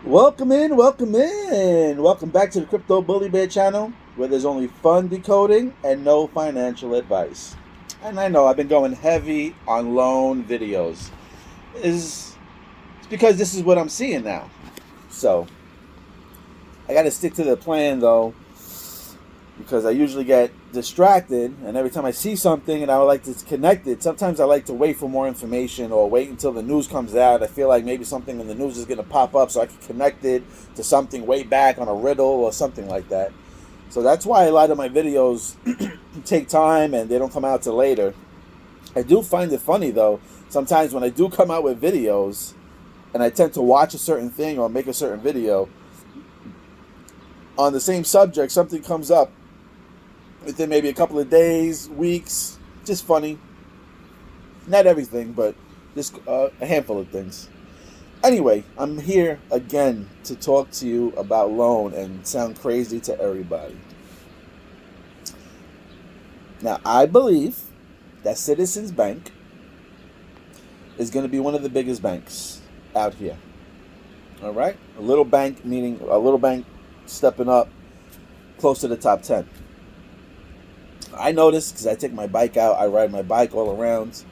Welcome in, welcome in. Welcome back to the Crypto Bully Bear channel, where there's only fun decoding and no financial advice. And I know I've been going heavy on loan videos. It's because this is what I'm seeing now. So I got to stick to the plan though, because I usually get distracted, and every time I see something and I would like to connect it, sometimes I like to wait for more information or wait until the news comes out. I feel like maybe something in the news is going to pop up so I can connect it to something way back on a riddle or something like that. So that's why a lot of my videos take time and they don't come out till later. I do find it funny though, sometimes when I do come out with videos and I tend to watch a certain thing or make a certain video on the same subject, something comes up within maybe a couple of days, weeks. Just funny. Not everything, but just a handful of things. Anyway, I'm here again to talk to you about loan and sound crazy to everybody. Now, I believe that Citizens Bank is going to be one of the biggest banks out here. All right? A little bank, meaning a little bank stepping up close to the top 10. I noticed because I take my bike out, I ride my bike all around,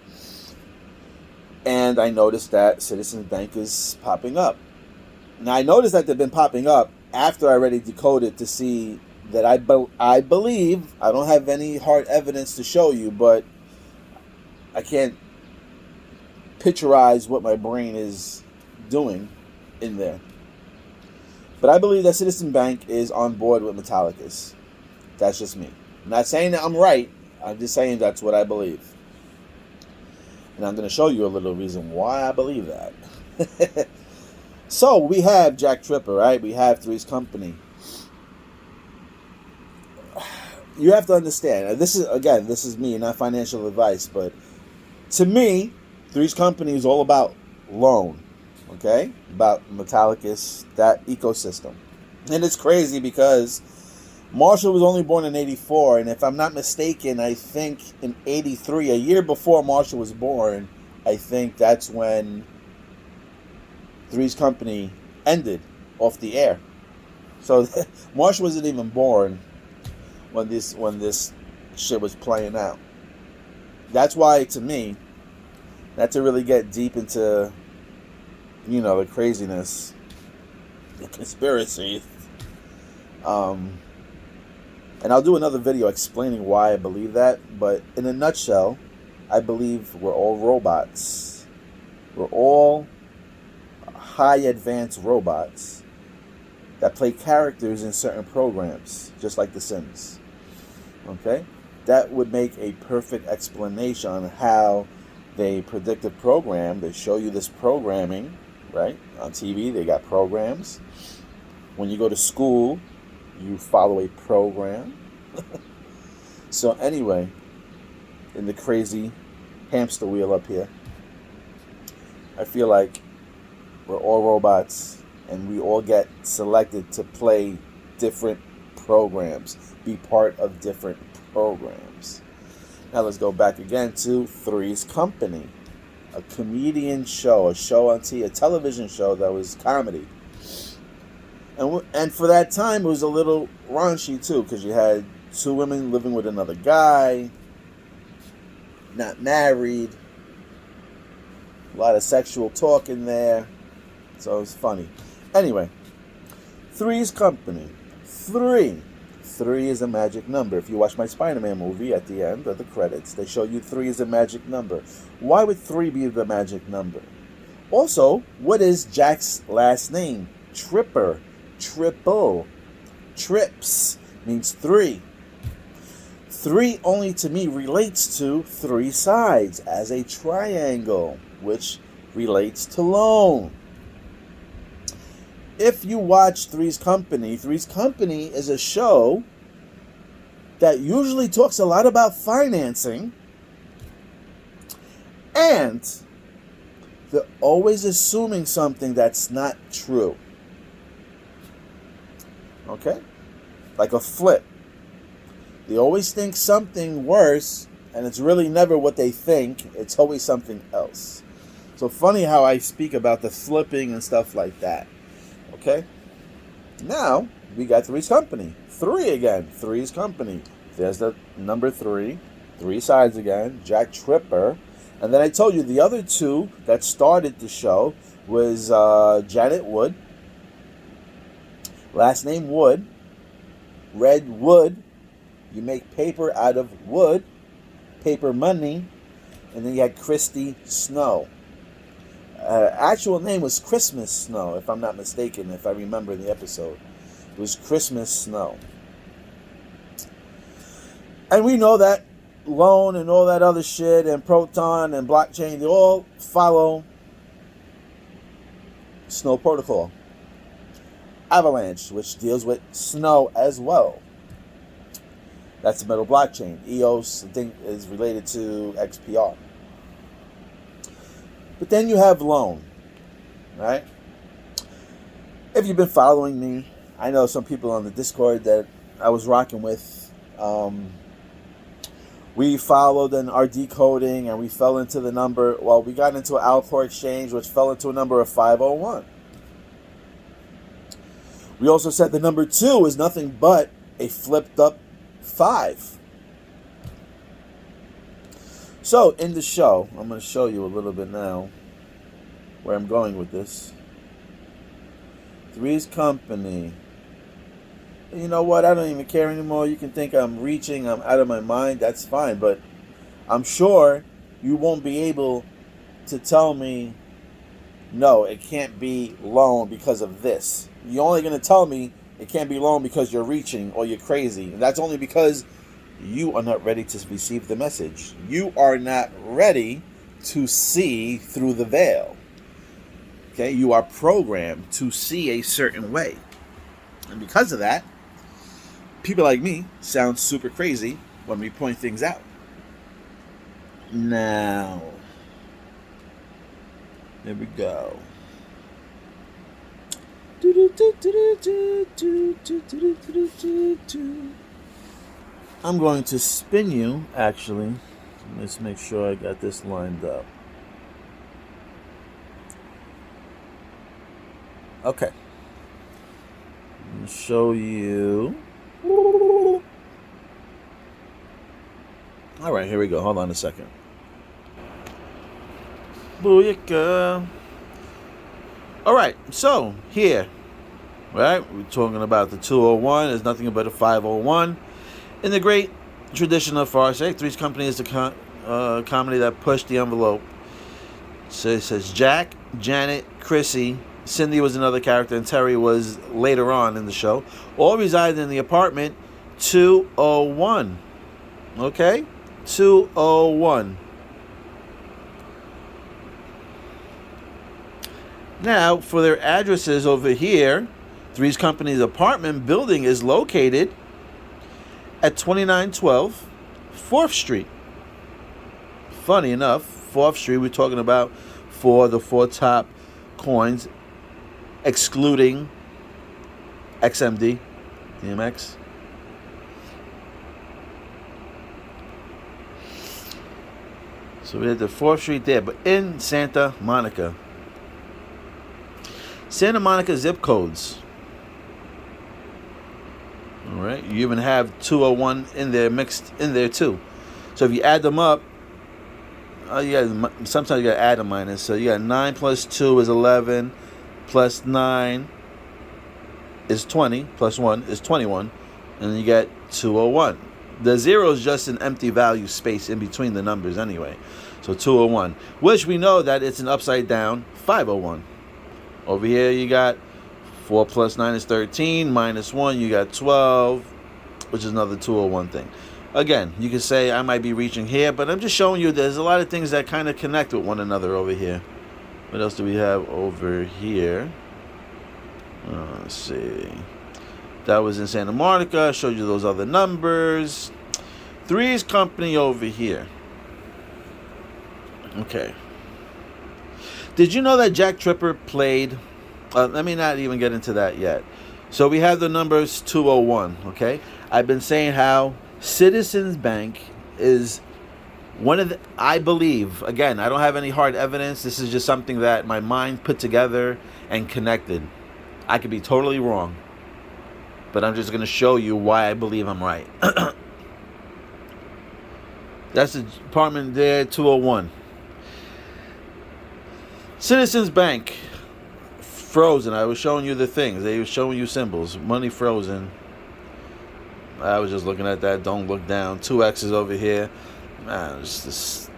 and I noticed that Citizens Bank is popping up. Now, I noticed that they've been popping up after I already decoded to see that I believe, I don't have any hard evidence to show you, but I can't picturize what my brain is doing in there. But I believe that Citizen Bank is on board with Metallicus. That's just me. I'm not saying that I'm right. I'm just saying that's what I believe. And I'm going to show you a little reason why I believe that. So we have Jack Tripper, right? We have Three's Company. You have to understand. This is me, not financial advice, but to me, Three's Company is all about loan. Okay? About Metallicus, that ecosystem. And it's crazy because Marshall was only born in 84, and if I'm not mistaken, I think in 83, a year before Marshall was born, I think that's when Three's Company ended off the air. So Marshall wasn't even born when this shit was playing out. That's why, to me, not to really get deep into, the craziness, the conspiracy, and I'll do another video explaining why I believe that. But in a nutshell, I believe we're all robots. We're all high advanced robots that play characters in certain programs, just like The Sims. Okay? That would make a perfect explanation on how they predict a program. They show you this programming, right? On TV, they got programs. When you go to school, you follow a program. So anyway, in the crazy hamster wheel up here, I feel like we're all robots and we all get selected to play different programs, be part of different programs. Now let's go back again to Three's Company, a comedian show, a television show that was comedy. And for that time, it was a little raunchy, too, because you had two women living with another guy, not married, a lot of sexual talk in there, so it was funny. Anyway, Three's Company. Three. Three is a magic number. If you watch my Spider-Man movie, at the end of the credits, they show you three is a magic number. Why would three be the magic number? Also, what is Jack's last name? Tripper. Triple. Trips means three. Three only to me relates to three sides as a triangle, which relates to loan. If you watch Three's Company is a show that usually talks a lot about financing, and they're always assuming something that's not true. Okay? Like a flip. They always think something worse, and it's really never what they think. It's always something else. So funny how I speak about the flipping and stuff like that. Okay. Now, we got Three's Company. 3 again. Three's Company. There's the number 3. 3 sides again. Jack Tripper. And then I told you the other 2 that started the show was Janet Wood. Last name Wood. Red Wood. You make paper out of wood. Paper money. And then you had Christy Snow. Actual name was Christmas Snow, if I'm not mistaken, if I remember the episode. It was Christmas Snow. And we know that Loan and all that other shit and Proton and blockchain, they all follow Snow Protocol. Avalanche, which deals with snow as well. That's the metal blockchain. EOS, I think, is related to XPR. But then you have Loan, right? If you've been following me, I know some people on the Discord that I was rocking with. We followed our decoding and we fell into the number. Well, we got into an Alcor exchange, which fell into a number of 501. We also said the number 2 is nothing but a flipped up 5. So, in the show, I'm going to show you a little bit now where I'm going with this. Three's Company. You know what? I don't even care anymore. You can think I'm reaching, I'm out of my mind. That's fine. But I'm sure you won't be able to tell me, no, it can't be Loan because of this. You're only going to tell me it can't be Loan because you're reaching or you're crazy. And that's only because you are not ready to receive the message. You are not ready to see through the veil. Okay? You are programmed to see a certain way. And because of that, people like me sound super crazy when we point things out. Now, there we go. I'm going to spin you, actually. Let's make sure I got this lined up. Okay. I'm going to show you. All right, here we go. Hold on a second. Booyaka. All right, so here, right, we're talking about the 201 is nothing but a 501. In the great tradition of Farsight, Three's Company is the comedy that pushed the envelope. So it says Jack, Janet, Chrissy, Cindy was another character, and Terry was later on in the show. All resided in the apartment 201. Okay? 201. Now, for their addresses over here, Three's Company's apartment building is located at 2912 4th Street. Funny enough, 4th Street, we're talking about for the 4 top coins, excluding XMD, DMX. So we had the 4th Street there, but in Santa Monica. Santa Monica zip codes. All right, you even have 201 in there, mixed in there too. So if you add them up, sometimes you got to add a minus. So you got 9 plus 2 is 11, plus 9 is 20, plus 1 is 21, and then you get 201. The 0 is just an empty value space in between the numbers anyway. So 201, which we know that it's an upside down 501. Over here you got 4 plus 9 is 13, minus 1 you got 12, which is another 201 thing. Again, you can say I might be reaching here, but I'm just showing you there's a lot of things that kind of connect with one another over here. What else do we have over here? Let's see. That was in Santa Monica. I showed you those other numbers. Three's Company over here. Okay. Did you know that Jack Tripper played? Let me not even get into that yet. So we have the numbers 201, okay? I've been saying how Citizens Bank is one of the, I believe, again, I don't have any hard evidence. This is just something that my mind put together and connected. I could be totally wrong, but I'm just going to show you why I believe I'm right. That's the apartment there, 201. Citizens Bank, frozen. I was showing you the things. They were showing you symbols. Money frozen. I was just looking at that. Don't look down. 2 X's over here. Man, it's this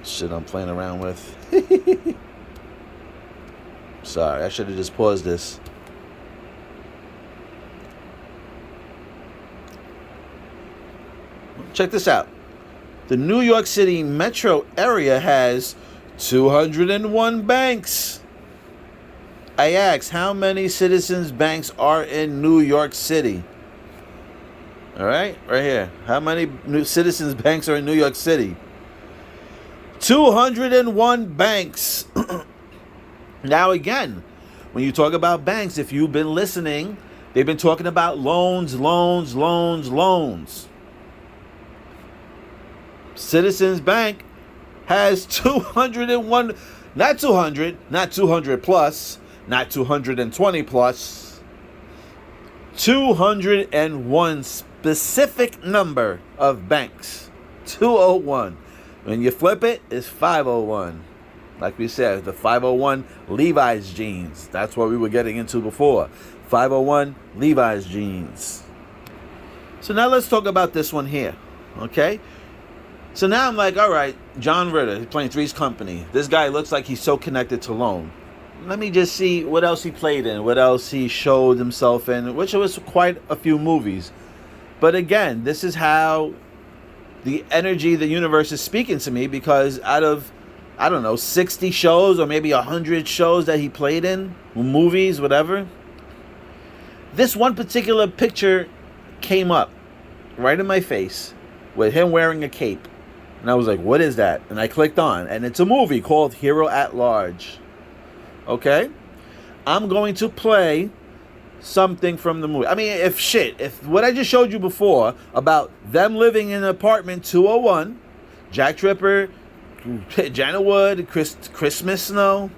shit I'm playing around with. Sorry, I should have just paused this. Check this out. The New York City metro area has 201 banks. I asked, how many Citizens Banks are in New York City? All right, right here. How many Citizens Banks are in New York City? 201 banks. Now again, when you talk about banks, if you've been listening, they've been talking about loans. Citizens Bank has 201, not 200, not 200 plus, not 220 plus, 201 specific number of banks. 201. When you flip it, it's 501. Like we said, the 501 Levi's jeans. That's what we were getting into before. 501 Levi's jeans. So now let's talk about this one here. Okay? So now I'm like, all right, John Ritter, he's playing Three's Company. This guy looks like he's so connected to loan. Let me just see what else he played in, what else he showed himself in, which was quite a few movies. But again, this is how the energy of the universe is speaking to me, because out of, I don't know, 60 shows or maybe 100 shows that he played in, movies, whatever, this one particular picture came up right in my face with him wearing a cape. And I was like, what is that? And I clicked on, and it's a movie called Hero at Large. Okay? I'm going to play something from the movie. I mean, if what I just showed you before about them living in apartment 201, Jack Tripper, Jana Wood, Christmas Snow,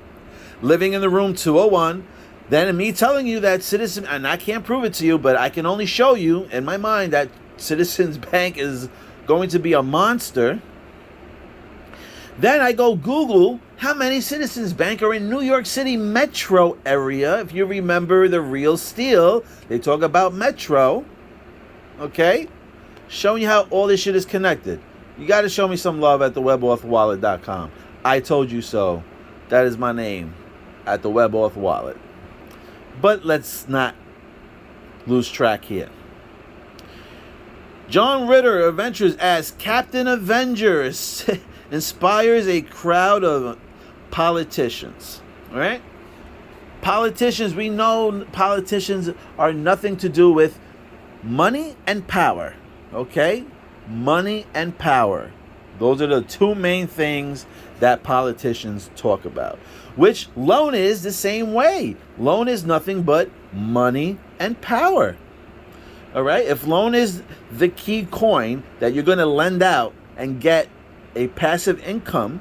living in the room 201, then me telling you that Citizen, and I can't prove it to you, but I can only show you in my mind that Citizens Bank is going to be a monster. Then I go Google how many Citizens Bank are in New York City metro area. If you remember The Real Steel, they talk about metro. Okay? Showing you how all this shit is connected. You got to show me some love at thewebauthorwallet.com. I told you so. That is my name at the Web Author Wallet. But let's not lose track here. John Ritter adventures as Captain Avenger inspires a crowd of politicians. All right? Politicians, we know politicians are nothing to do with money and power. Okay? Money and power. Those are the two main things that politicians talk about. Which loan is the same way. Loan is nothing but money and power. All right? If loan is the key coin that you're going to lend out and get a passive income,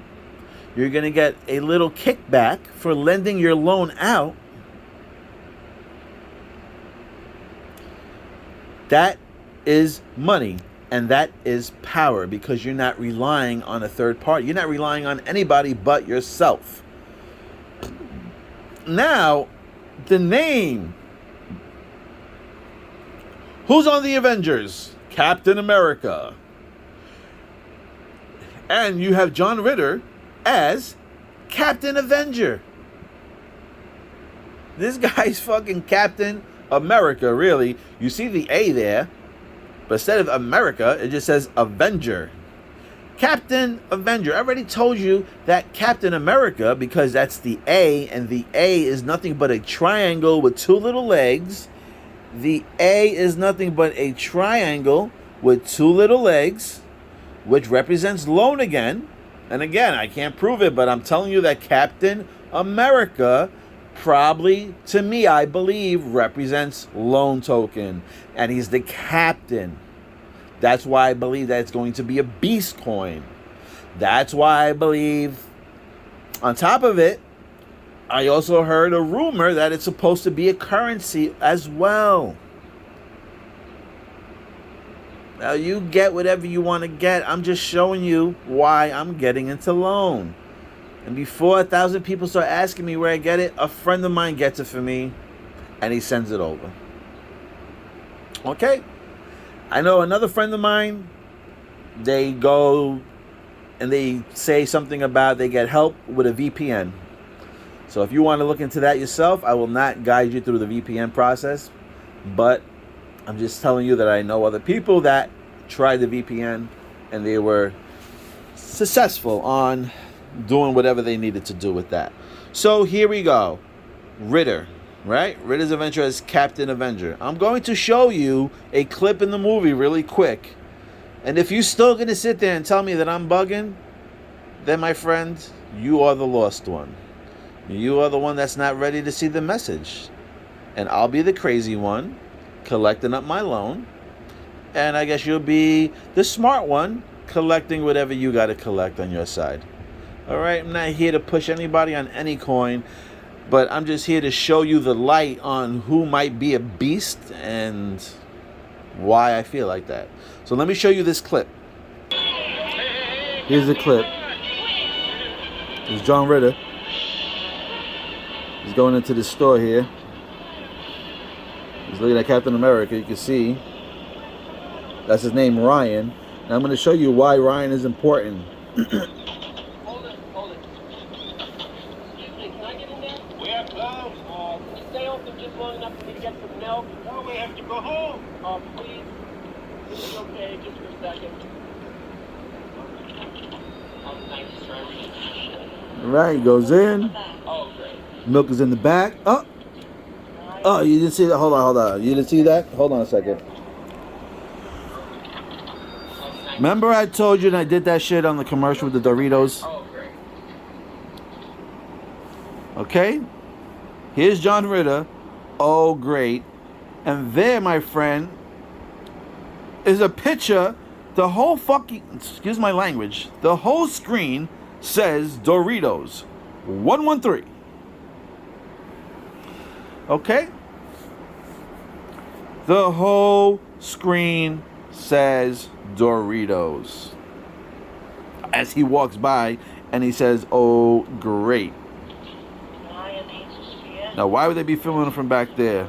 you're going to get a little kickback for lending your loan out. That is money. And that is power, because you're not relying on a third party. You're not relying on anybody but yourself. Now, the name. Who's on the Avengers? Captain America. And you have John Ritter as Captain Avenger. This guy's fucking Captain America, really. You see the A there. But instead of America, it just says Avenger. Captain Avenger. I already told you that Captain America, because that's the A, and the A is nothing but a triangle with two little legs. The A is nothing but a triangle with two little legs, which represents loan again. And again, I can't prove it, but I'm telling you that Captain America probably, to me, I believe, represents loan token. And he's the captain. That's why I believe that it's going to be a beast coin. That's why I believe, on top of it, I also heard a rumor that it's supposed to be a currency as well. Now, you get whatever you want to get. I'm just showing you why I'm getting into loan. And before 1,000 people start asking me where I get it, a friend of mine gets it for me, and he sends it over. Okay? I know another friend of mine, they go and they say something about they get help with a VPN. So if you want to look into that yourself, I will not guide you through the VPN process, but I'm just telling you that I know other people that tried the VPN and they were successful on doing whatever they needed to do with that. So here we go. Ritter, right? Ritter's adventure as Captain Avenger. I'm going to show you a clip in the movie really quick. And if you're still going to sit there and tell me that I'm bugging, then my friend, you are the lost one. You are the one that's not ready to see the message. And I'll be the crazy one collecting up my loan. And I guess you'll be the smart one collecting whatever you got to collect on your side. All right, I'm not here to push anybody on any coin, but I'm just here to show you the light on who might be a beast and why I feel like that. So let me show you this clip. Here's the clip. It's John Ritter. He's going into the store here. He's looking at Captain America. You can see that's his name, Ryan. And I'm going to show you why Ryan is important. Hold it. Excuse me, can I get in there? We have closed. Can you stay open just long enough for me to get some milk? No, we have to go home. Please. This is okay, just for a second. Thank you, sir. All right, he goes in. Oh, great. Milk is in the back. Oh, you didn't see that? Hold on. You didn't see that? Hold on a second. Remember I told you that I did that shit on the commercial with the Doritos? Oh, great. Okay? Here's John Ritter. Oh, great. And there, my friend, is a picture. The whole fucking, excuse my language, the whole screen says Doritos 113. Okay? The whole screen says Doritos as he walks by and he says, oh, great. Now, why would they be filming from back there?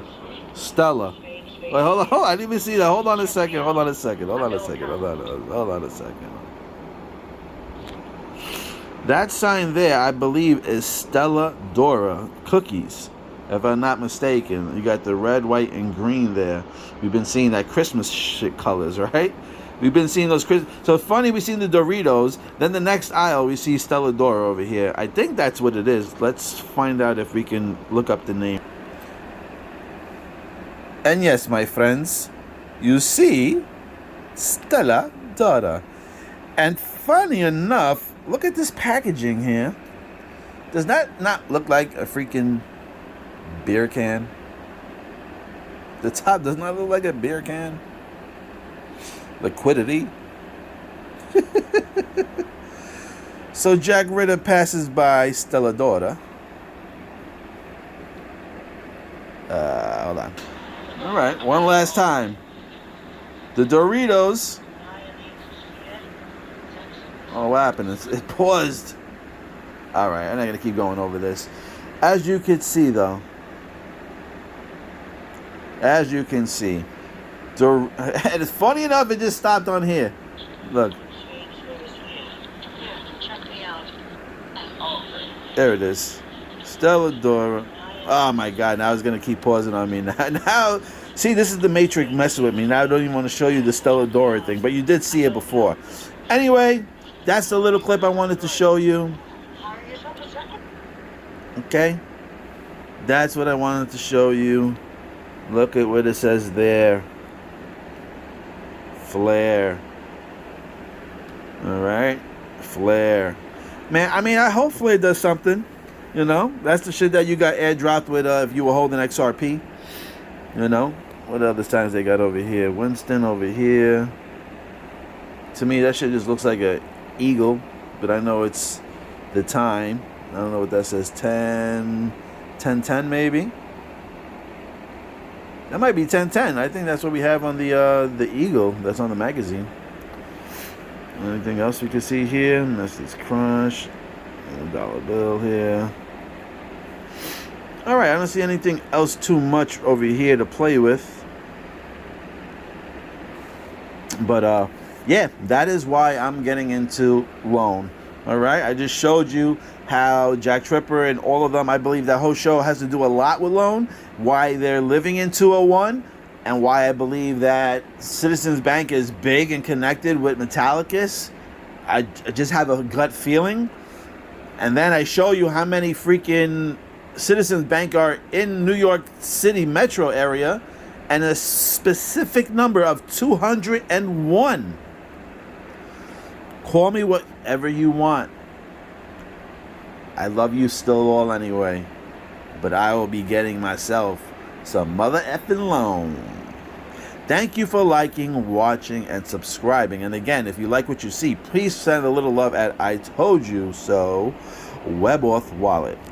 Stella. Wait, hold on. I didn't even see that. Hold on a second. That sign there, I believe, is Stella Dora cookies. If I'm not mistaken, you got the red, white, and green there. We've been seeing that Christmas shit colors, right? We've been seeing those Christmas. So it's funny, we seen the Doritos. Then the next aisle, we see Stella Dora over here. I think that's what it is. Let's find out if we can look up the name. And yes, my friends, you see Stella Dora. And funny enough, look at this packaging here. Does that not look like a freaking beer can? The top does not look like a beer can. Liquidity. So Jack Ritter passes by Stella Dora. Hold on. All right, one last time. The Doritos. Oh, what happened? It paused. All right, I'm not gonna keep going over this. As you can see, though. As you can see, and it's funny enough, it just stopped on here. Look. There it is. Stella Dora. Oh my God, now it's going to keep pausing on me. Now, see, this is the Matrix messing with me. Now I don't even want to show you the Stella Dora thing, but you did see it before. Anyway, that's the little clip I wanted to show you. Okay? That's what I wanted to show you. Look at what it says there. Flair. Alright? Flair. Man, I mean, hopefully it does something. You know? That's the shit that you got airdropped with if you were holding XRP. You know? What other signs they got over here? Winston over here. To me, that shit just looks like an eagle. But I know it's the time. I don't know what that says. 1010 maybe. That might be 1010. I think that's what we have on the Eagle. That's on the magazine. Anything else we can see here? That's this Crunch. Dollar bill here. Alright, I don't see anything else too much over here to play with. But yeah, that is why I'm getting into loan. Alright, I just showed you how Jack Tripper and all of them, I believe that whole show has to do a lot with loan, why they're living in 201, and why I believe that Citizens Bank is big and connected with Metallicus. I just have a gut feeling. And then I show you how many freaking Citizens Bank are in New York City metro area, and a specific number of 201. Call me whatever you want. I love you still all anyway. But I will be getting myself some mother effing loan. Thank you for liking, watching, and subscribing. And again, if you like what you see, please send a little love at I Told You So Webauth Wallet.